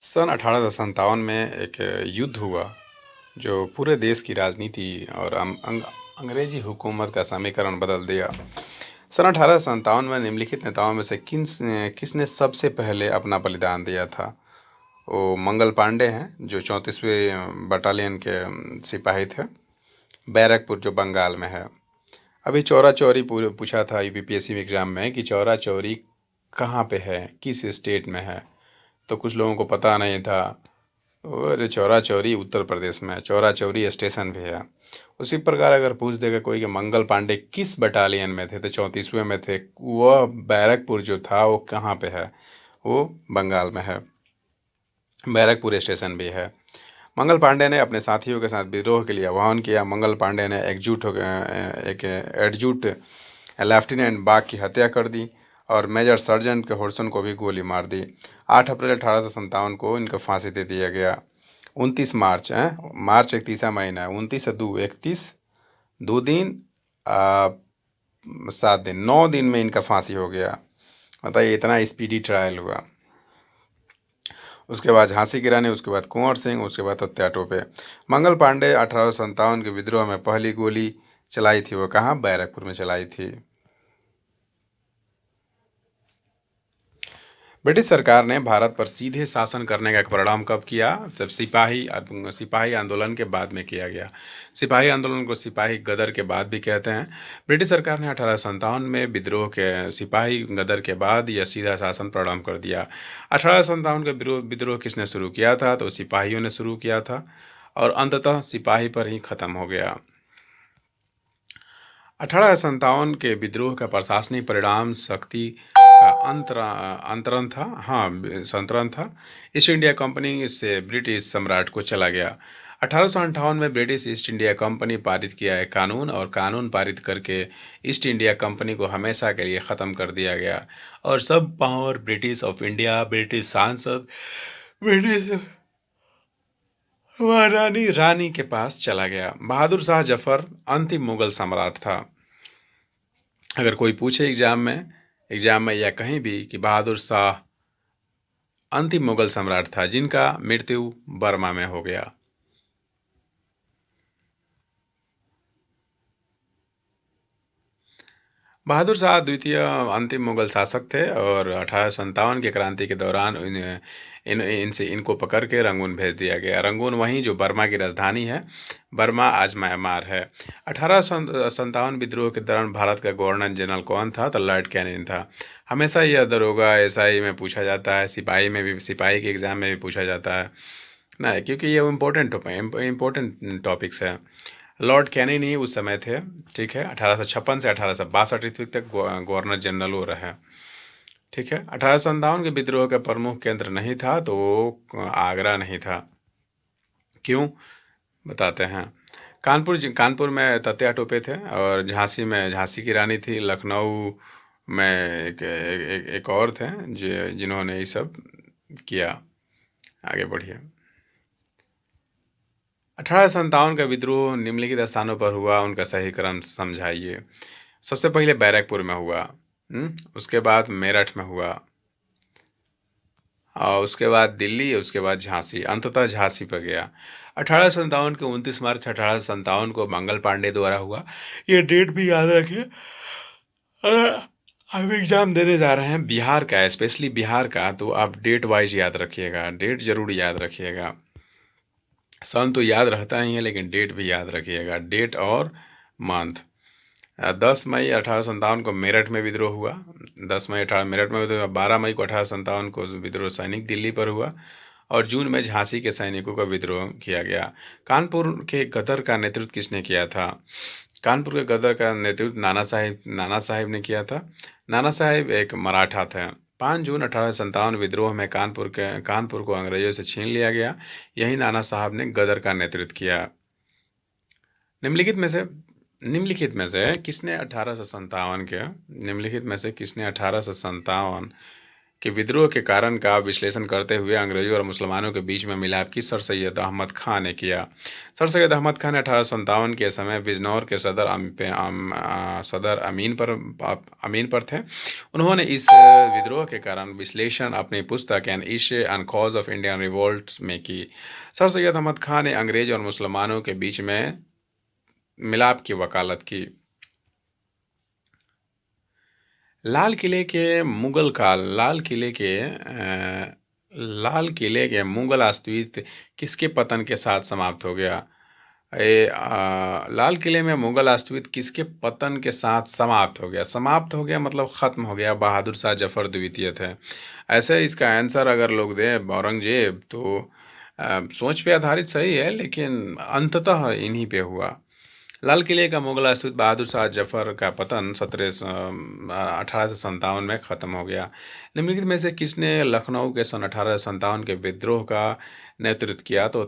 सन 1857 में एक युद्ध हुआ जो पूरे देश की राजनीति और अंग्रेजी हुकूमत का समीकरण बदल दिया। सन 1857 में निम्नलिखित नेताओं में से किसने सबसे पहले अपना बलिदान दिया था? वो मंगल पांडे हैं जो 34वें बटालियन के सिपाही थे, बैरकपुर जो बंगाल में है। अभी चौरा चौरी पूछा था यूपीपीएससी एग्जाम में कि चौरा चौरी कहाँ पे है, किस स्टेट में है। तो कुछ लोगों को पता नहीं था। और चौरा चौरी उत्तर प्रदेश में है, चौरा चौरी स्टेशन भी है। उसी प्रकार अगर पूछ देगा कोई कि मंगल पांडे किस बटालियन में थे, तो 34वें में थे। वह बैरकपुर जो था वो कहाँ पे है? वो बंगाल में है, बैरकपुर स्टेशन भी है। मंगल पांडे ने अपने साथियों के साथ विद्रोह के लिए आह्वान किया। मंगल पांडे ने एकजुट हो एक एकजुट लेफ्टिनेंट बाग की हत्या कर दी और मेजर सर्जेंट के होर्सन को भी गोली मार दी। 8 अप्रैल 1857 को इनको फांसी दे दिया गया। 29 मार्च मार्च एक तीसरा महीना है, 29 से 31 2 दिन 7 दिन 9 दिन में इनका फांसी हो गया। बताइए, इतना स्पीडी ट्रायल हुआ। उसके बाद झांसी की रानी, उसके बाद कुंवर सिंह, उसके बाद तात्या टोपे। मंगल पांडे 1857 के विद्रोह में पहली गोली चलाई थी, वो कहाँ? बैरकपुर में चलाई थी। ब्रिटिश सरकार ने भारत पर सीधे शासन करने का परिणाम कब किया? जब सिपाही आंदोलन के बाद में किया गया। सिपाही आंदोलन को सिपाही गदर के बाद भी कहते हैं। ब्रिटिश सरकार ने 1857 में विद्रोह के सिपाही गदर के बाद यह सीधा शासन प्रारंभ कर दिया। 1857 का विद्रोह किसने शुरू किया था? तो सिपाहियों ने शुरू किया था और अंततः सिपाही पर ही खत्म हो गया। 1857 के विद्रोह का प्रशासनिक परिणाम शक्ति का अंतरण था। हाँ, संतरण था। ईस्ट इंडिया कंपनी से ब्रिटिश सम्राट को चला गया। 1858 में ब्रिटिश ईस्ट इंडिया कंपनी पारित किया एक कानून, और कानून पारित करके ईस्ट इंडिया कंपनी को हमेशा के लिए ख़त्म कर दिया गया और सब power British of India, British सांसद, ब्रिटिश महारानी रानी के पास चला गया। बहादुर शाह जफर अंतिम मुगल सम्राट था। अगर कोई पूछे एग्जाम में या कहीं भी कि बहादुर शाह अंतिम मुगल सम्राट था जिनका मृत्यु बर्मा में हो गया। बहादुर शाह द्वितीय अंतिम मुगल शासक थे और 1857 की क्रांति के दौरान इनको पकड़ के रंगून भेज दिया गया। रंगून वहीं जो बर्मा की राजधानी है। बर्मा आज म्यांमार है। 1857 विद्रोह के दौरान भारत का गवर्नर जनरल कौन था? तो लॉर्ड कैनिंग था। हमेशा यह दरोगा एसआई में पूछा जाता है, सिपाही के एग्जाम में भी पूछा जाता है ना, क्योंकि ये इम्पोर्टेंट टॉपिक्स है। लॉर्ड कैनिंग ही उस समय थे, ठीक है। 1856 से 1862 ईस्वी तक गवर्नर जनरल वो रहे, ठीक है। 1857 के विद्रोह का प्रमुख केंद्र नहीं था तो वो आगरा नहीं था। क्यों? बताते हैं। कानपुर में तात्या टोपे थे और झांसी की रानी थी। लखनऊ में एक और थे जिन्होंने ये सब किया। आगे बढ़िए। 1857 का विद्रोह निम्नलिखित स्थानों पर हुआ, उनका सही क्रम समझाइए। सबसे पहले बैरकपुर में हुआ, उसके बाद मेरठ में हुआ, और उसके बाद दिल्ली, उसके बाद झांसी, अंततः झांसी पर गया। 1857 के 29 मार्च 1857 को मंगल पांडे द्वारा हुआ। ये डेट भी याद रखिए। आप एग्जाम देने जा रहे हैं बिहार का, स्पेशली बिहार का, तो आप डेट वाइज याद रखिएगा, डेट जरूर याद रखिएगा। सन तो याद रहता ही है लेकिन डेट भी याद रखिएगा, डेट और मंथ। 10 मई 1857 को मेरठ में विद्रोह हुआ। 10 मई 18 मेरठ में विद्रोह हुआ। 12 मई को 1857 को विद्रोह सैनिक दिल्ली पर हुआ और जून में झांसी के सैनिकों का विद्रोह किया गया। कानपुर के गदर का नेतृत्व किसने किया था? कानपुर के गदर का नेतृत्व नाना साहिब ने किया था। नाना साहिब एक मराठा थे। 5 जून 1857 विद्रोह में कानपुर को अंग्रेजों से छीन लिया गया। यही नाना साहब ने गदर का नेतृत्व किया। निम्नलिखित में से किसने 1857 कि विद्रोह के कारण का विश्लेषण करते हुए अंग्रेजों और मुसलमानों के बीच में मिलाप की सर सैयद अहमद खां ने किया। सर सैयद अहमद खान 1857 के समय बिजनौर के सदर अमीन पर थे। उन्होंने इस विद्रोह के कारण विश्लेषण अपनी पुस्तक an essay and cause of Indian revolt में की। सर सैयद अहमद खान ने अंग्रेज और मुसलमानों के बीच में मिलाप की वकालत की। लाल किले के मुगल अस्तित्व किसके पतन के साथ समाप्त हो गया? लाल किले में मुगल अस्तित्व किसके पतन के साथ समाप्त हो गया मतलब ख़त्म हो गया। बहादुर शाह जफर द्वितीय थे। ऐसे इसका आंसर अगर लोग दें औरंगजेब तो सोच पे आधारित सही है, लेकिन अंततः इन्हीं पे हुआ। लाल किले का मुगल अस्तित्व बहादुर शाह जफर का पतन 1857 में ख़त्म हो गया। निम्नलिखित में से किसने लखनऊ के सन 1857 के विद्रोह का नेतृत्व किया? तो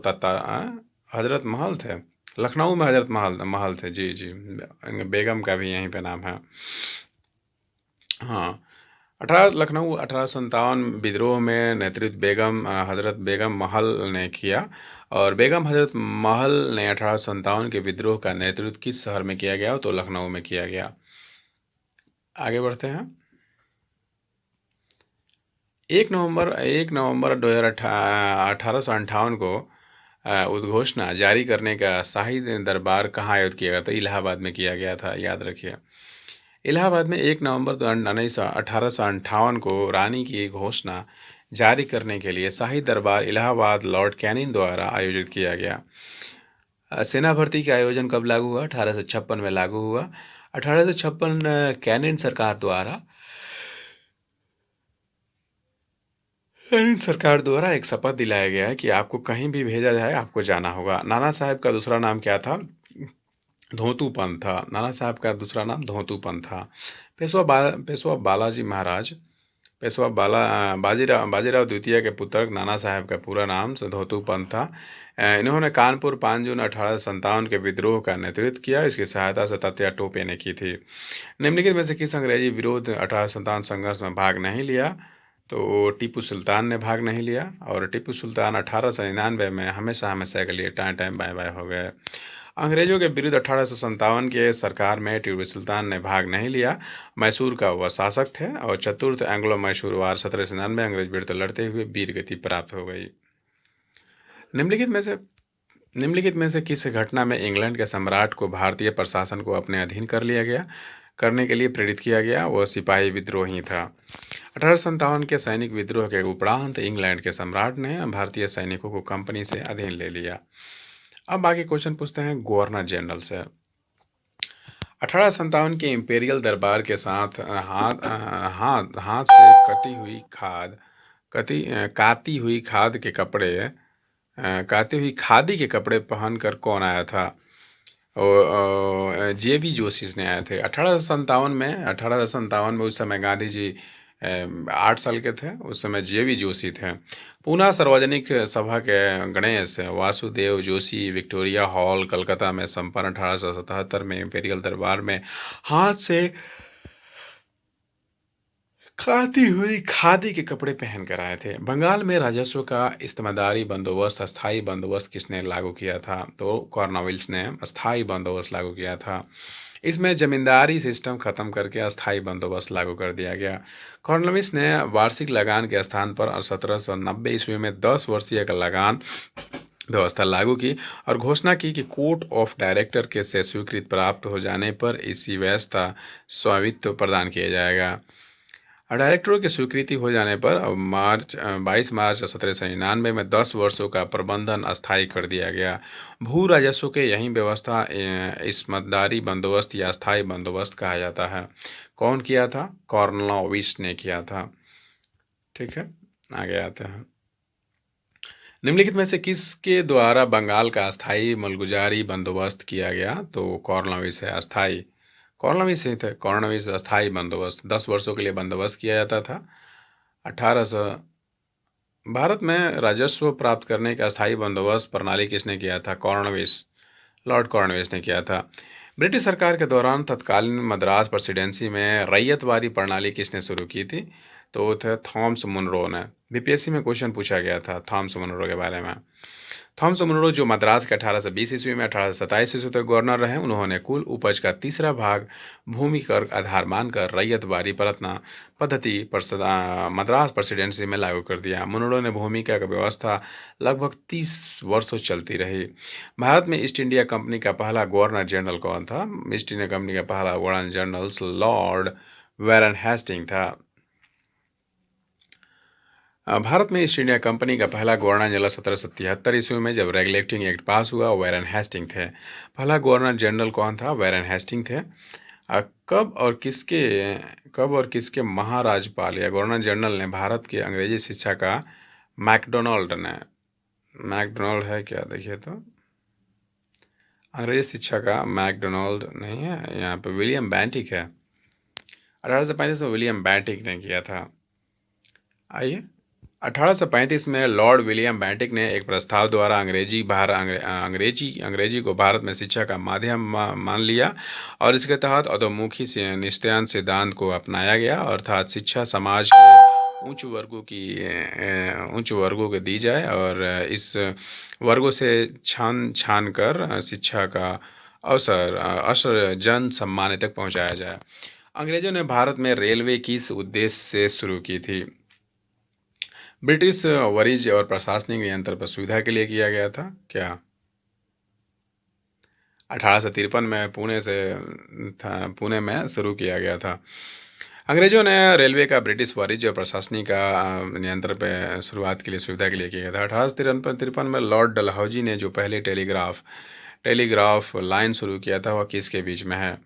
हजरत महल थे। लखनऊ में हजरत महल थे। जी जी, बेगम का भी यहीं पे नाम है। हाँ, लखनऊ 1857 विद्रोह में नेतृत्व हजरत बेगम महल ने किया। और बेगम हजरत महल ने 1857 के विद्रोह का नेतृत्व किस शहर में किया गया? तो लखनऊ में किया गया। आगे बढ़ते हैं। 1 नवंबर 1858 को उद्घोषणा जारी करने का शाही दरबार कहाँ आयोजित किया गया था? इलाहाबाद में किया गया था, याद रखिए। इलाहाबाद में 1 नवंबर 1858 को रानी की घोषणा जारी करने के लिए शाही दरबार इलाहाबाद लॉर्ड कैनिंग द्वारा आयोजित किया गया। सेना भर्ती का आयोजन कब लागू हुआ? 1856 में लागू हुआ। 1856 कैनिंग सरकार द्वारा एक शपथ दिलाया गया है कि आपको कहीं भी भेजा जाए आपको जाना होगा। नाना साहब का दूसरा नाम क्या था? धोतूपंत था। नाना साहब का दूसरा नाम धोतूपंत था। पेशवा बालाजी महाराज बाजीराव द्वितीय के पुत्र नाना साहब का पूरा नाम धोतूपंत था। इन्होंने कानपुर 5 जून 1857 के विद्रोह का नेतृत्व किया। इसकी सहायता से तात्या टोपे ने की थी। निम्नलिखित में से किस अंग्रेजी विरोध 1857 संघर्ष में भाग नहीं लिया? तो टीपू सुल्तान ने भाग नहीं लिया। और टीपू सुल्तान 1899 में हमेशा के लिए टाइम बाय बाय हो गए। अंग्रेजों के विरुद्ध 1857 के सरकार में टीपू सुल्तान ने भाग नहीं लिया। मैसूर का वह शासक थे और चतुर्थ एंग्लो मैसूर वार 1799 अंग्रेज विरुद्ध लड़ते हुए वीर गति प्राप्त हो गई। निम्नलिखित में से किस घटना में इंग्लैंड के सम्राट को भारतीय प्रशासन को अपने अधीन करने के लिए प्रेरित किया गया? वह सिपाही विद्रोह ही था। 1857 के सैनिक विद्रोह के उपरांत इंग्लैंड के सम्राट ने भारतीय सैनिकों को कंपनी से अधीन ले लिया। अब बाकी क्वेश्चन पूछते हैं गवर्नर जनरल से। 1857 के इंपीरियल दरबार के साथ हाथ से काती हुई खादी के कपड़े पहनकर कौन आया था? और जेबी जोशी ने आए थे 1857 में। उस समय गांधी जी 8 साल के थे। उस समय जेबी जोशी थे। पूना सार्वजनिक सभा के गणेश वासुदेव जोशी विक्टोरिया हॉल कलकत्ता में संपन्न 1877 में इंपीरियल दरबार में हाथ से काती हुई खादी के कपड़े पहन कर आए थे। बंगाल में राजस्व का इस्तेमादारी बंदोबस्त अस्थाई बंदोबस्त किसने लागू किया था? तो कॉर्नवालिस ने अस्थाई बंदोबस्त लागू किया था। इसमें जमींदारी सिस्टम खत्म करके अस्थाई बंदोबस्त लागू कर दिया गया। कॉर्नवालिस ने वार्षिक लगान के स्थान पर 1790 ईस्वी में 10 वर्षीय का लगान व्यवस्था लागू की और घोषणा की कि कोर्ट ऑफ डायरेक्टर के से स्वीकृति प्राप्त हो जाने पर इसी व्यवस्था स्वामित्व प्रदान किया जाएगा। डायरेक्टरों की स्वीकृति हो जाने पर 22 मार्च 1799 में 10 वर्षों का प्रबंधन अस्थायी कर दिया गया। भू राजस्व के यही व्यवस्था इस्मतदारी बंदोबस्त या अस्थायी बंदोबस्त कहा जाता है। कौन किया था? कॉर्नवालिस ने किया था। ठीक है, आगे आते हैं। निम्नलिखित में से किसके द्वारा बंगाल का अस्थायी मलगुजारी बंदोबस्त किया गया? तो कॉर्नवालिस है। कॉर्नवालिस ही थे। कॉर्नवालिस अस्थायी बंदोबस्त 10 वर्षों के लिए बंदोबस्त किया जाता था। 1800 भारत में राजस्व प्राप्त करने का अस्थायी बंदोबस्त प्रणाली किसने किया था? लॉर्ड कॉर्नवालिस ने किया था। ब्रिटिश सरकार के दौरान तत्कालीन मद्रास प्रेसिडेंसी में रैयतवादी प्रणाली किसने शुरू की थी? तो वो थे थॉमस मुनरो ने। बीपीएससी में क्वेश्चन पूछा गया था थॉमस मुनरो के बारे में। थॉमस मुनरो जो मद्रास के 1820 ईस्वी में 1827 ईस्वी तक गवर्नर रहे, उन्होंने कुल उपज का तीसरा भाग भूमि कर आधार मानकर रैयतवारी परतना पद्धति मद्रास प्रेसिडेंसी में लागू कर दिया। मुनरो ने भूमि का व्यवस्था लगभग 30 वर्षों चलती रही। भारत में ईस्ट इंडिया कंपनी का पहला गवर्नर जनरल कौन था? ईस्ट इंडिया कंपनी का पहला governor general lord Warren Hastings था। भारत में ईस्ट इंडिया कंपनी का पहला गवर्नर जनरल 1773 ईस्वी में जब रेगुलेटिंग एक्ट पास हुआ, वैरन हेस्टिंग थे। पहला गवर्नर जनरल कौन था? वैरन हेस्टिंग थे। कब और किसके महाराजपाल या गवर्नर जनरल ने भारत की अंग्रेजी शिक्षा का मैकडोनाल्ड है क्या? देखिए तो अंग्रेजी शिक्षा का मैकडोनाल्ड नहीं है, यहाँ पे विलियम बेंटिक है। 1835 में विलियम बेंटिक ने किया था। आइए, 1835 में लॉर्ड विलियम बेंटिक ने एक प्रस्ताव द्वारा अंग्रेजी को भारत में शिक्षा का माध्यम मान लिया और इसके तहत अधोमुखी से निष्ठान सिद्धांत को अपनाया गया, अर्थात शिक्षा समाज के उच्च वर्गों को दी जाए और इस वर्गों से छान कर शिक्षा का असर जन सम्मान तक पहुंचाया जाए। अंग्रेजों ने भारत में रेलवे किस उद्देश्य से शुरू की थी? ब्रिटिश वाणिज्य और प्रशासनिक नियंत्रण पर सुविधा के लिए किया गया था क्या? 1853 में पुणे में शुरू किया गया था। अंग्रेजों ने रेलवे का ब्रिटिश वाणिज्य और प्रशासनिक का नियंत्रण पे शुरुआत के लिए सुविधा के लिए किया गया था। 1853 में लॉर्ड डलहौजी ने जो पहले टेलीग्राफ लाइन शुरू किया था वह किसके बीच में है?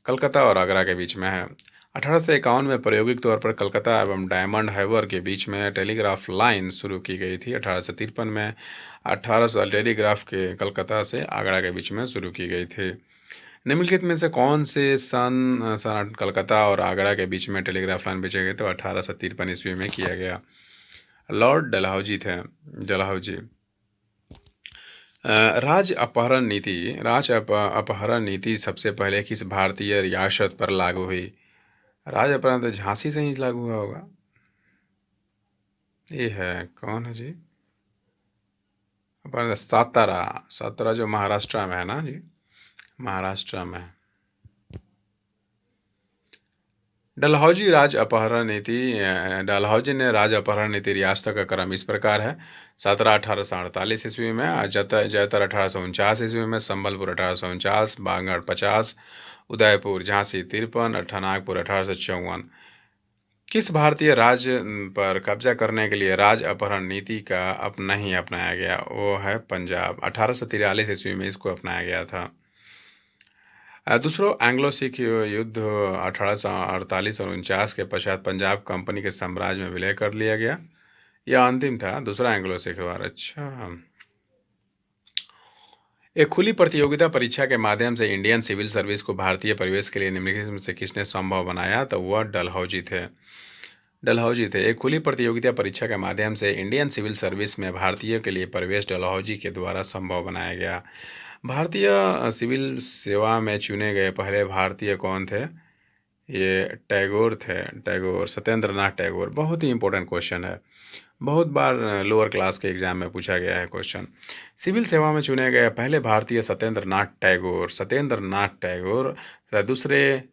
कलकत्ता और आगरा के बीच में है। 1851 में प्रायोगिक तौर पर कलकत्ता एवं डायमंड हार्बर के बीच में टेलीग्राफ लाइन शुरू की गई थी। 1853 में 1800 टेलीग्राफ के कलकत्ता से आगरा के बीच में शुरू की गई थी। निम्नलिखित में से कौन से सन कलकत्ता और आगरा के बीच में टेलीग्राफ लाइन बिछाई गई? तो 1853 ईस्वी में किया गया। लॉर्ड डलहौजी थे। राज्य अपहरण नीति सबसे पहले किस भारतीय रियासत पर लागू हुई? राज्य अपहरण तो झांसी से ही लागू हुआ होगा। ये है कौन है जी? अपहरण सातारा जो महाराष्ट्र में है ना जी, महाराष्ट्र में। डलहौजी ने राज्य अपहरण नीति रियासतों का क्रम इस प्रकार है: सातारा 1848 ईस्वी में, जयतर 1849 ईस्वी में, संबलपुर 1849, बांगड़ 50, उदयपुर झांसी 53, नागपुर 1854। किस भारतीय राज्य पर कब्जा करने के लिए राज्य अपहरण नीति का नहीं अपनाया गया? वो है पंजाब। 1843 ईस्वी में इसको अपनाया गया था। दूसरा एंग्लो सिख युद्ध 1848 और 49 के पश्चात पंजाब कंपनी के साम्राज्य में विलय कर लिया गया। यह अंतिम था, दूसरा एंग्लो सिख वार। अच्छा, एक खुली प्रतियोगिता परीक्षा के माध्यम से इंडियन सिविल सर्विस को भारतीय परिवेश के लिए निम्नलिखित में से किसने संभव बनाया? तो वह डलहौजी थे। एक खुली प्रतियोगिता परीक्षा के माध्यम से इंडियन सिविल सर्विस में भारतीय के लिए प्रवेश डलहौजी के द्वारा संभव बनाया गया। भारतीय सिविल सेवा में चुने गए पहले भारतीय कौन थे? ये टैगोर थे। सत्येंद्र नाथ टैगोर। बहुत ही इंपॉर्टेंट क्वेश्चन है, बहुत बार लोअर क्लास के एग्जाम में पूछा गया है क्वेश्चन। सिविल सेवा में चुने गए पहले भारतीय सत्येंद्र नाथ टैगोर। दूसरे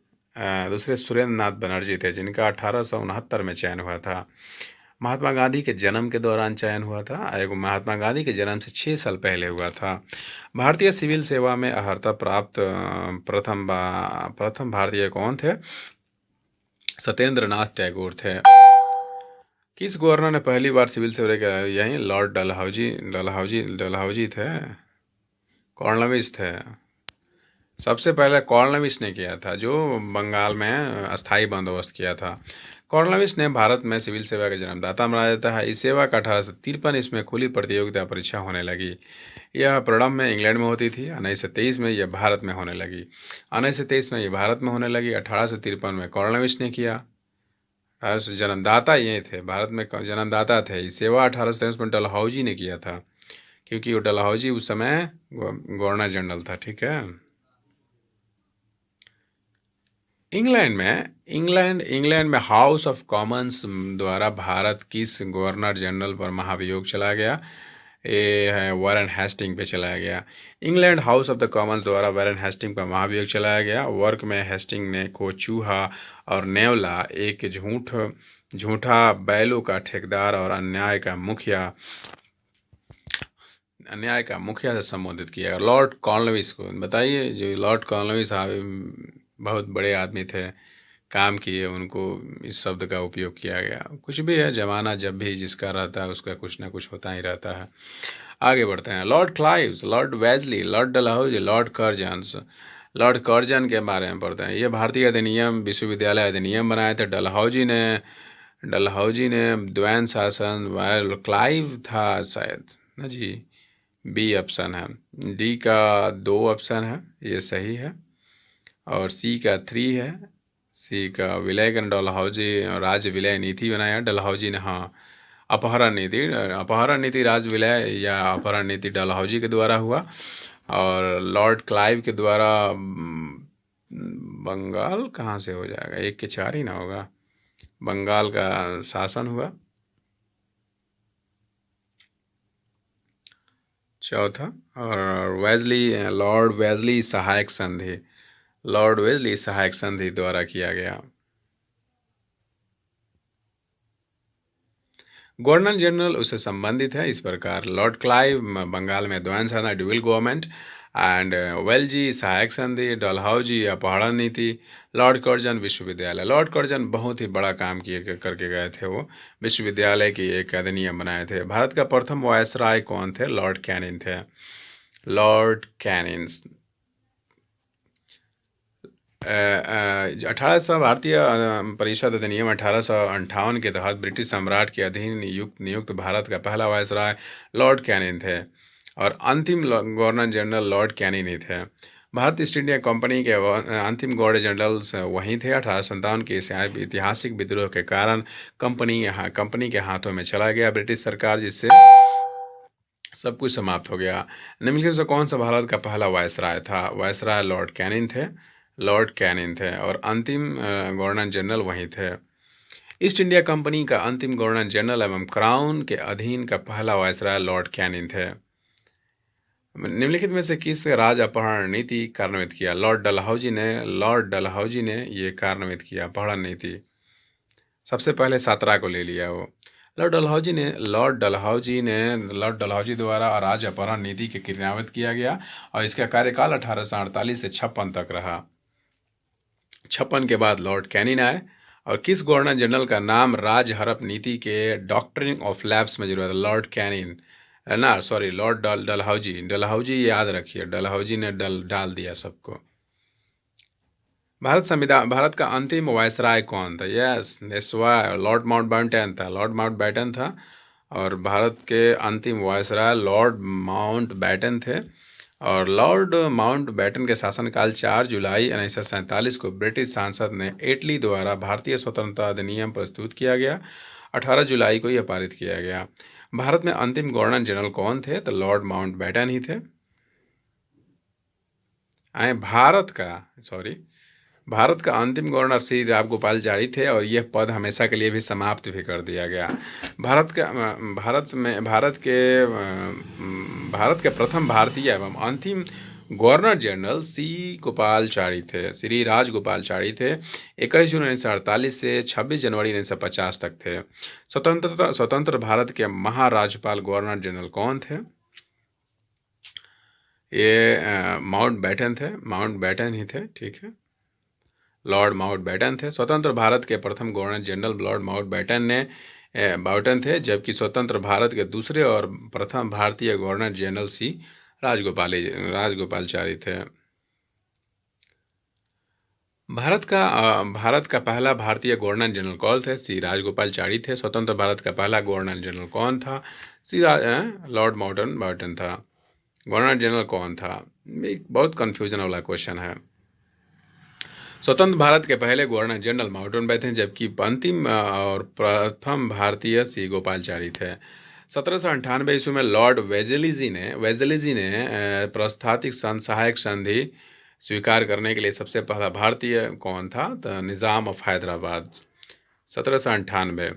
सुरेंद्र नाथ बनर्जी थे, जिनका 1869 में चयन हुआ था। महात्मा गांधी के जन्म के दौरान चयन हुआ था। महात्मा गांधी के जन्म से 6 साल पहले हुआ था। भारतीय सिविल सेवा में अर्हता प्राप्त प्रथम भारतीय कौन थे? सत्येंद्र नाथ टैगोर थे। किस गवर्नर ने पहली बार सिविल सेवा किया? यही लॉर्ड डलहौजी थे। कॉर्नवालिस थे। सबसे पहले कॉर्नवालिस ने किया था, जो बंगाल में अस्थाई बंदोबस्त किया था। कॉर्नवालिस ने भारत में सिविल सेवा के जन्मदाता माना जाता है। इस सेवा का 1853 इसमें खुली प्रतियोगिता परीक्षा होने लगी। यह प्रारंभ में इंग्लैंड में होती थी। 1923 में यह भारत में होने लगी। 1853 में कॉर्नवालिस ने किया। जन्मदाता ये थे, भारत में जन्मदाता थे। इस सेवा 1823 में डलहौजी ने किया था, क्योंकि वो डलहौजी उस समय गवर्नर जनरल था। ठीक है। इंग्लैंड में हाउस ऑफ कॉमन्स द्वारा भारत किस गवर्नर जनरल पर महाभियोग चला गया? ये है वारेन हेस्टिंग पे चलाया गया। England house of the Commons द्वारा वारेन हेस्टिंग पर महाभियोग चलाया गया। वर्क में हेस्टिंग ने को चूहा और नेवला एक झूठा बैलों का ठेकेदार और अन्याय का मुखिया से संबोधित किया। लॉर्ड कॉर्नवालिस को बताइए, जो लॉर्ड कॉर्नवालिस बहुत बड़े आदमी थे, काम किए, उनको इस शब्द का उपयोग किया गया। कुछ भी है, जमाना जब भी जिसका रहता है उसका कुछ ना कुछ होता ही रहता है। आगे बढ़ते हैं। Lord Clives, Lord Wellesley, Lord Dalhousie, Lord Curzons. Lord Curzon के बारे में पढ़ते हैं। ये भारतीय अधिनियम विश्वविद्यालय अधिनियम बनाए थे। डलहौजी ने द्वैन शासन, क्लाइव था शायद ना जी। बी ऑप्शन है। डी का 2 ऑप्शन है, ये सही है। और सी का 3 है। सी का विलय का डलहौजी राज्य विलय नीति बनाया डलहौजी ने। हाँ, अपहरण नीति राज्य विलय या अपहरण नीति डलहौजी के द्वारा हुआ। और लॉर्ड क्लाइव के द्वारा बंगाल कहाँ से हो जाएगा, 1 के 4 ही ना होगा, बंगाल का शासन हुआ। चौथा। और लॉर्ड वेजली सहायक संधि द्वारा किया गया। गवर्नर जनरल उससे संबंधित है इस प्रकार। लॉर्ड क्लाइव बंगाल में द्वैन शासन ड्यूअल गवर्नमेंट, एंड वेलजी सहायक संधि, डलहौजी अपहरण नीति, लॉर्ड कर्जन विश्वविद्यालय। लॉर्ड कर्जन बहुत ही बड़ा काम करके गए थे। वो विश्वविद्यालय की एक अधिनियम बनाए थे। भारत का प्रथम वायसराय कौन थे? लॉर्ड कैनिन थे। लॉर्ड कैनिन 1800 भारतीय परिषद अधिनियम 1858 के तहत ब्रिटिश सम्राट के अधीन नियुक्त भारत का पहला वायसराय लॉर्ड कैनिन थे और अंतिम गवर्नर जनरल लॉर्ड कैनिन ही थे। भारत ईस्ट इंडिया कंपनी के अंतिम गवर्नर जनरल्स वहीं थे। 1857 के ऐतिहासिक विद्रोह के कारण कंपनी के हाथों में चला गया ब्रिटिश सरकार, जिससे सब कुछ समाप्त हो गया। निम्नलिखित से कौन सा भारत का पहला वायसराय था? वायसराय लॉर्ड कैनिन थे और अंतिम गवर्नर जनरल वहीं थे। ईस्ट इंडिया कंपनी का अंतिम गवर्नर जनरल एवं क्राउन के अधीन का पहला वायसराय लॉर्ड कैनिन थे। निम्नलिखित में से किस राज अपहरण नीति कार्यान्वित किया? लॉर्ड डलहौजी ने ये कार्यान्वित किया अपहरण नीति। सबसे पहले सातरा को ले लिया वो। लॉर्ड डलहौजी द्वारा राज्य अपहरण नीति के क्रियान्वित किया गया और इसका कार्यकाल 1848 से 56 तक रहा। 56 के बाद लॉर्ड कैनिन आए। और किस गवर्नर जनरल का नाम राज हड़प नीति के डॉक्ट्रिन ऑफ लैप्स में जरूरत है? लॉर्ड कैनिन ना, सॉरी, लॉर्ड डलहौजी याद रखिए, डलहौजी ने डाल दिया सबको। भारत का अंतिम वायसराय कौन था? यस, लॉर्ड माउंटबेटन था और भारत के अंतिम वायसराय लॉर्ड माउंटबेटन थे। और लॉर्ड माउंटबेटन के शासनकाल 4 जुलाई 1947 को ब्रिटिश संसद ने इटली द्वारा भारतीय स्वतंत्रता अधिनियम प्रस्तुत किया गया। 18 जुलाई को यह पारित किया गया। भारत में अंतिम गवर्नर जनरल कौन थे? तो लॉर्ड माउंटबेटन ही थे। भारत का अंतिम गवर्नर श्री राजगोपाल जारी थे और यह पद हमेशा के लिए भी समाप्त भी कर दिया गया। भारत के प्रथम भारतीय एवं अंतिम गवर्नर जनरल श्री राजगोपालचारी थे। 21 जून 1948 से 26 जनवरी 1950 तक थे। स्वतंत्र भारत के महाराज्यपाल गवर्नर जनरल कौन थे? ये माउंटबेटन ही थे। ठीक है, लॉर्ड माउंटबेटन थे। स्वतंत्र भारत के प्रथम गवर्नर जनरल लॉर्ड माउंटबेटन थे, जबकि स्वतंत्र भारत के दूसरे और प्रथम भारतीय गवर्नर जनरल सी राजगोपालचारी थे। भारत का पहला भारतीय गवर्नर जनरल कौन थे? सी राजगोपालचारी थे। स्वतंत्र भारत का पहला गवर्नर जनरल कौन था? लॉर्ड माउंटबेटन था। गवर्नर जनरल कौन था? एक बहुत कन्फ्यूजन वाला क्वेश्चन है। स्वतंत्र भारत के पहले गवर्नर जनरल माउंटबेटन थे, जबकि अंतिम और प्रथम भारतीय सी गोपालचारी थे। 1798 ईस्वी में लॉर्ड वेजलेजी ने प्रस्तावित सहायक संधि स्वीकार करने के लिए सबसे पहला भारतीय कौन था? तो निज़ाम ऑफ हैदराबाद। 1798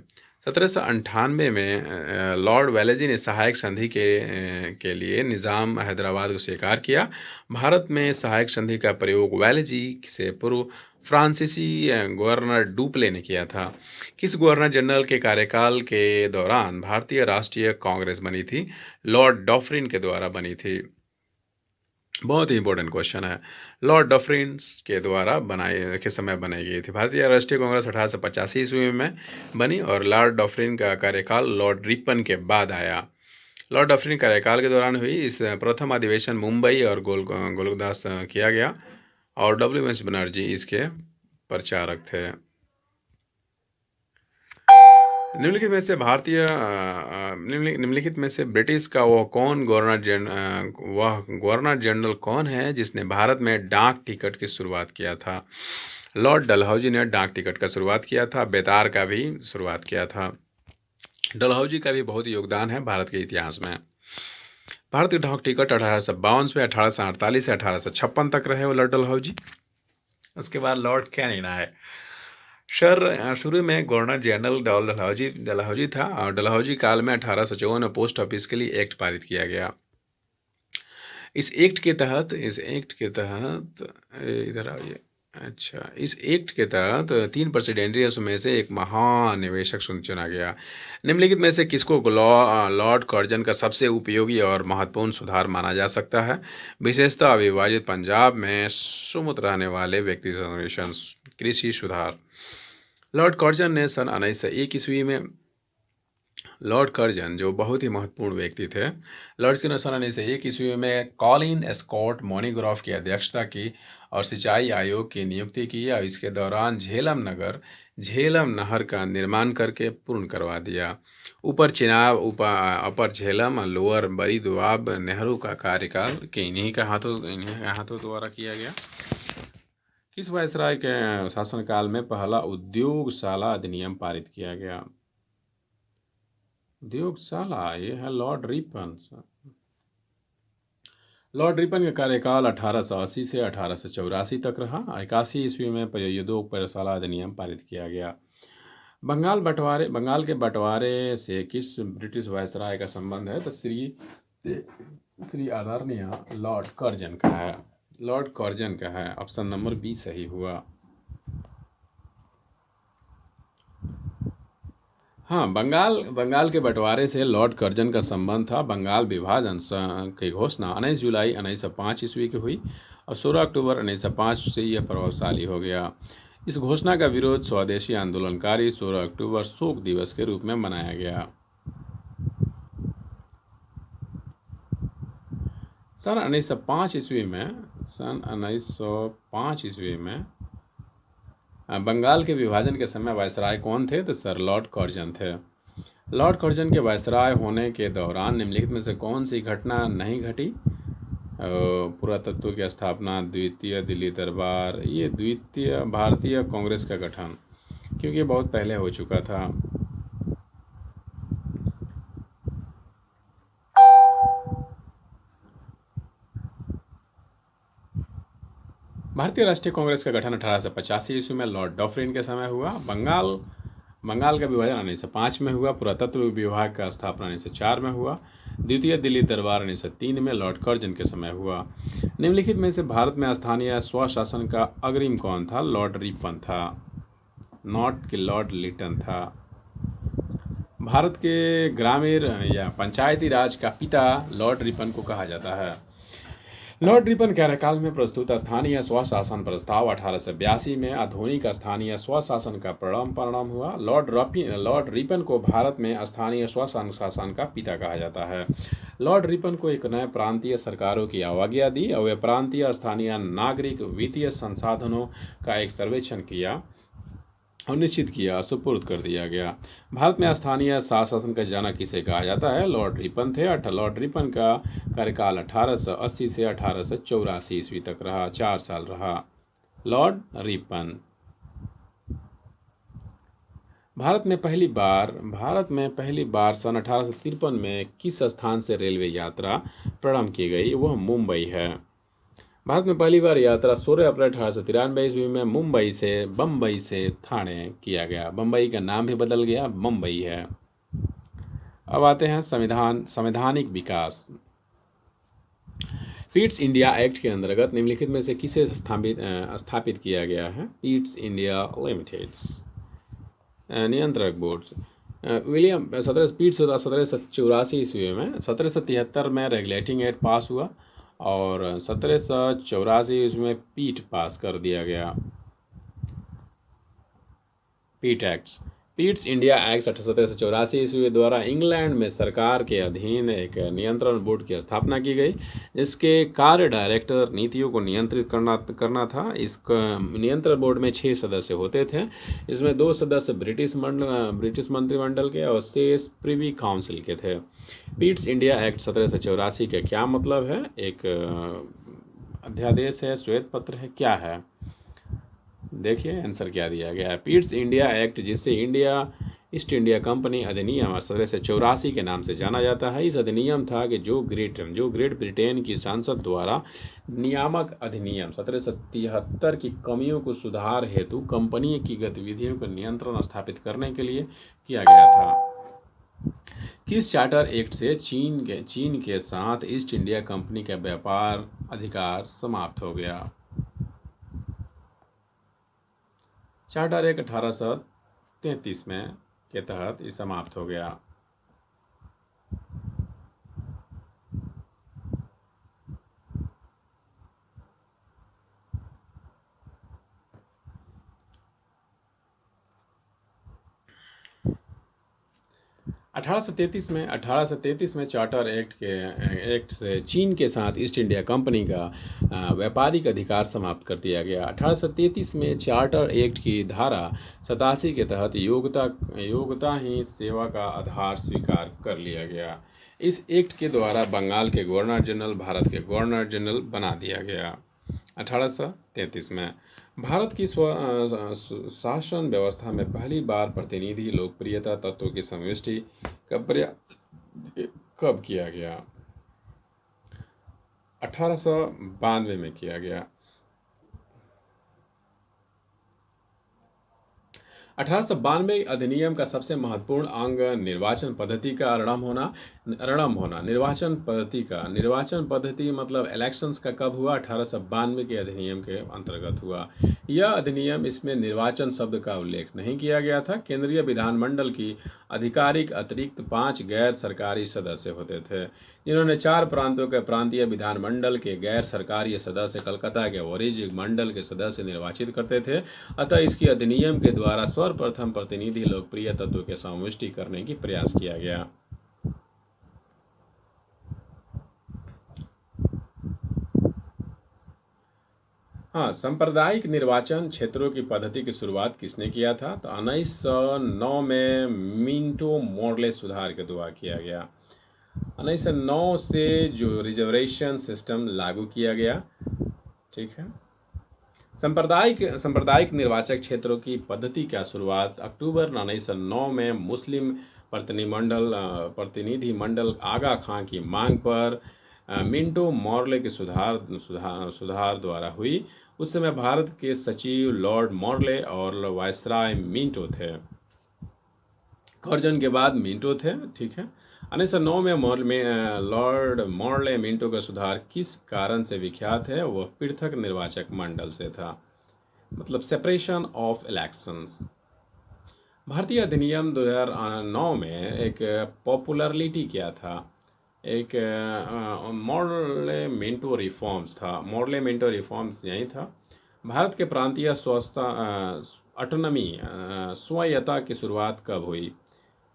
1798 में लॉर्ड वेलेजी ने सहायक संधि के लिए निज़ाम हैदराबाद को स्वीकार किया। भारत में सहायक संधि का प्रयोग वेलेजी से पूर्व फ्रांसीसी गवर्नर डुप्ले ने किया था। किस गवर्नर जनरल के कार्यकाल के दौरान भारतीय राष्ट्रीय कांग्रेस बनी थी? लॉर्ड डॉफ्रिन के द्वारा बनी थी। बहुत ही इंपॉर्टेंट क्वेश्चन है। लॉर्ड डफरिन के द्वारा बनाए के समय बनाई गई थी। भारतीय राष्ट्रीय कांग्रेस 1885 ईस्वी में बनी और लॉर्ड डफरिन का कार्यकाल लॉर्ड रिपन के बाद आया। लॉर्ड डफरिन कार्यकाल के दौरान हुई इस प्रथम अधिवेशन मुंबई और गोलकदास किया गया और W.S. बनर्जी इसके प्रचारक थे। निम्नलिखित में से ब्रिटिश का वह गवर्नर जनरल कौन है जिसने भारत में डाक टिकट की शुरुआत किया था? लॉर्ड डलहौजी ने डाक टिकट का शुरुआत किया था। बेतार का भी शुरुआत किया था। डलहौजी का भी बहुत योगदान है भारत के इतिहास में। भारत के डाक टिकट 1852 से 1848 से 1856 तक रहे वो लॉर्ड डलहौजी। उसके बाद लॉर्ड कैनिंग आए। शुरू में गवर्नर जनरल डलहौजी था और डलहौजी काल में 1854 में पोस्ट ऑफिस के लिए एक्ट पारित किया गया। इस एक्ट के तहत इधर आइए। अच्छा, इस एक्ट के तहत 3 प्रेसिडेंटियर्स में से एक महानिवेशक चुना गया। निम्नलिखित में से किसको लॉर्ड कर्जन का सबसे उपयोगी और महत्वपूर्ण सुधार माना जा सकता है? विशेषतः अविभाजित पंजाब में सुमुत रहने वाले व्यक्ति सर्वेक्षण कृषि सुधार। लॉर्ड कर्जन ने सन 1901 ईस्वी में लॉर्ड कर्जन जो बहुत ही महत्वपूर्ण व्यक्ति थे, लॉर्ड कर्जन सन 1901 ईस्वी में कॉलिन स्कॉट मोनीग्राफ की अध्यक्षता की और सिंचाई आयोग की नियुक्ति की और इसके दौरान झेलम नहर का निर्माण करके पूर्ण करवा दिया। अपर झेलम और लोअर बड़ी दोआब नेहरू का कार्यकाल के इन्हीं हाथों द्वारा किया गया। किस वायसराय के शासनकाल में पहला उद्योगशाला अधिनियम पारित किया गया? उद्योगशाला ये है लॉर्ड रिपन। लॉर्ड रिपन का कार्यकाल 1880 से 1884 तक रहा। 81 ईस्वी में उद्योगशाला अधिनियम पारित किया गया। बंगाल के बंटवारे से किस ब्रिटिश वायसराय का संबंध है? तो श्री आदरणीय लॉर्ड कर्जन का है। लॉर्ड कर्जन का है। ऑप्शन नंबर बी सही हुआ। हाँ, बंगाल के बंटवारे से लॉर्ड कर्जन का संबंध था। बंगाल विभाजन की घोषणा 19 जुलाई 1905 ईस्वी की हुई और 16 अक्टूबर 1905 से यह प्रभावशाली हो गया। इस घोषणा का विरोध स्वदेशी आंदोलनकारी 16 अक्टूबर शोक दिवस के रूप में मनाया गया। सन 1905 ईस्वी में बंगाल के विभाजन के समय वायसराय कौन थे? तो सर लॉर्ड कर्जन थे। लॉर्ड कर्जन के वायसराय होने के दौरान निम्नलिखित में से कौन सी घटना नहीं घटी? पुरातत्व की स्थापना, द्वितीय दिल्ली दरबार, ये द्वितीय भारतीय कांग्रेस का गठन, क्योंकि बहुत पहले हो चुका था। भारतीय राष्ट्रीय कांग्रेस का गठन 1885 ईस्वी में लॉर्ड डॉफरिन के समय हुआ। बंगाल का विभाजन 1905 में हुआ। पुरातत्व विभाग का स्थापना 1904 में हुआ। द्वितीय दिल्ली दरबार 1903 में लॉर्ड कर्जन के समय हुआ। निम्नलिखित में से भारत में स्थानीय स्वशासन का अग्रिम कौन था? लॉर्ड रिपन था, नॉट कि लॉर्ड लिटन था। भारत के ग्रामीण या पंचायती राज का पिता लॉर्ड रिपन को कहा जाता है। लॉर्ड रिपन कार्यकाल में प्रस्तुत स्थानीय स्वशासन प्रस्ताव 1882 में आधुनिक स्थानीय स्वशासन का परिणाम हुआ। लॉर्ड रिपन को भारत में स्थानीय स्वशासन का पिता कहा जाता है। लॉर्ड रिपन को एक नए प्रांतीय सरकारों की आज्ञा दी और वे प्रांतीय स्थानीय नागरिक वित्तीय संसाधनों का एक सर्वेक्षण किया और निश्चित किया, सुपुर्द कर दिया गया। भारत में स्थानीय शासन का जनक किसे कहा जाता है? लॉर्ड रिपन थे। लॉर्ड रिपन का कार्यकाल 1880 से 1884 ईस्वी तक रहा, 4 साल रहा। Lord Ripon. भारत में पहली बार सन 1853 में किस स्थान से रेलवे यात्रा प्रारंभ की गई? वह मुंबई है। भारत में पहली बार यात्रा 16 अप्रैल 1893 ईस्वी में बम्बई से थाने किया गया। बम्बई का नाम भी बदल गया, मुंबई है। अब आते हैं संवैधानिक विकास। पीट्स इंडिया एक्ट के अंतर्गत निम्नलिखित में से किसे स्थापित किया गया है? पीट्स इंडिया लिमिटेड्स नियंत्रक बोर्ड। विलियम 1784 ईस्वी में, 1773 में रेगुलेटिंग एक्ट पास हुआ और 1784 ईस्वी में पीट पास कर दिया गया, पीट एक्ट्स। पीट्स इंडिया एक्ट 1784 ईस्वी द्वारा इंग्लैंड में सरकार के अधीन एक नियंत्रण बोर्ड की स्थापना की गई, जिसके कार्य डायरेक्टर नीतियों को नियंत्रित करना था। इस नियंत्रण बोर्ड में 6 सदस्य होते थे। इसमें 2 सदस्य ब्रिटिश मंत्रिमंडल के और शेष प्रिवी काउंसिल के थे। पीट्स इंडिया एक्ट 1784 का क्या मतलब है? एक अध्यादेश है, श्वेत पत्र है, क्या है? देखिए आंसर क्या दिया गया है। पीट्स इंडिया एक्ट, जिसे ईस्ट इंडिया कंपनी अधिनियम 1784 के नाम से जाना जाता है, इस अधिनियम था कि जो ग्रेट ब्रिटेन की संसद द्वारा नियामक अधिनियम 1773 की कमियों को सुधार हेतु कंपनी की गतिविधियों को नियंत्रण स्थापित करने के लिए किया गया था। किस चार्टर एक्ट से चीन के साथ ईस्ट इंडिया कंपनी का व्यापार अधिकार समाप्त हो गया? चार्टर एक्ट 1833 में के तहत ये समाप्त हो गया। अठारह सौ तैंतीस में चार्टर एक्ट से चीन के साथ ईस्ट इंडिया कंपनी का व्यापारिक अधिकार समाप्त कर दिया गया। 1833 में चार्टर एक्ट की धारा 87 के तहत योग्यता ही सेवा का आधार स्वीकार कर लिया गया। इस एक्ट के द्वारा बंगाल के गवर्नर जनरल भारत के गवर्नर जनरल बना दिया गया। 1833 में भारत की शासन व्यवस्था में पहली बार प्रतिनिधि लोकप्रियता तत्वों की समष्टि का प्रयास कब किया गया? 1892 में किया गया। 1892 अधिनियम का सबसे महत्वपूर्ण अंग निर्वाचन पद्धति का रणम होना। निर्वाचन पद्धति मतलब इलेक्शंस का कब हुआ? 1892 के अधिनियम के अंतर्गत हुआ। यह अधिनियम, इसमें निर्वाचन शब्द का उल्लेख नहीं किया गया था। केंद्रीय विधानमंडल की आधिकारिक अतिरिक्त 5 गैर सरकारी सदस्य होते थे, जिन्होंने 4 प्रांतों के प्रांतीय विधानमंडल के गैर सरकारी सदस्य कलकत्ता के वाणिज्यिक मंडल के सदस्य निर्वाचित करते थे। अतः इसकी अधिनियम के द्वारा सर्वप्रथम प्रतिनिधि लोकप्रिय तत्वों के समष्टि करने की प्रयास किया गया। हाँ, सांप्रदायिक निर्वाचन क्षेत्रों की पद्धति की शुरुआत किसने किया था? तो 1909 में मिंटो मॉर्ले सुधार के द्वारा किया गया। 1909 से जो रिजर्वेशन सिस्टम लागू किया गया, ठीक है। सांप्रदायिक निर्वाचक क्षेत्रों की पद्धति का शुरुआत अक्टूबर 1909 में मुस्लिम प्रतिनिधि मंडल आगा खां की मांग पर मिंटो मॉर्ले के सुधार द्वारा हुई। उस समय भारत के सचिव लॉर्ड मॉर्ले और वायसराय मिंटो थे। कर्जन के बाद मिंटो थे, ठीक है। 1909 में लॉर्ड मॉर्ले मिंटो का सुधार किस कारण से विख्यात है? वह पृथक निर्वाचक मंडल से था, मतलब सेपरेशन ऑफ इलेक्शंस। भारतीय अधिनियम 2009 में एक पॉपुलरिटी क्या था? एक मॉर्ले मिंटो रिफॉर्म्स था। मॉर्ले मिंटो रिफॉर्म्स यही था। भारत के प्रांतीय ऑटोनॉमी स्वायत्ता की शुरुआत कब हुई?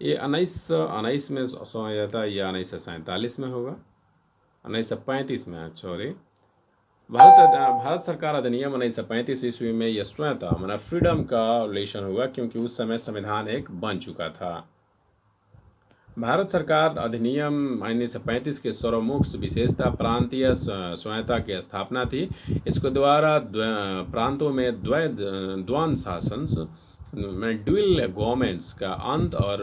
ये 1919 में स्वायत्ता या 1947 में होगा? 1935 में, सॉरी। भारत सरकार अधिनियम 1935 ईस्वी में यह स्वायत्ता मतलब फ्रीडम का रिलेशन हुआ, क्योंकि उस समय संविधान एक बन चुका था। भारत सरकार अधिनियम 1935 के सर्वमुख विशेषता प्रांतीय स्वायत्ता की स्थापना थी। इसके द्वारा प्रांतों में द्वंद्व शासन में ड्यूल गवर्नमेंट्स का अंत और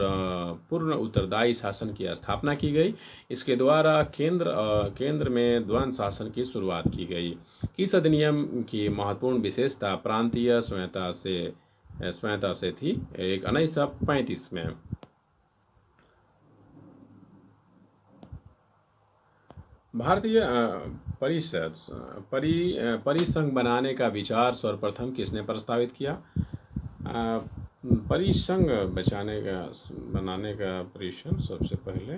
पूर्ण उत्तरदायी शासन की स्थापना की गई। इसके द्वारा केंद्र में द्वंद्व शासन की शुरुआत की गई। किस अधिनियम की महत्वपूर्ण विशेषता प्रांतीय स्वयंता से थी? एक 1935 में। भारतीय परिसंघ बनाने का विचार सर्वप्रथम किसने प्रस्तावित किया? परिसंघ बनाने का परिसंघ सबसे पहले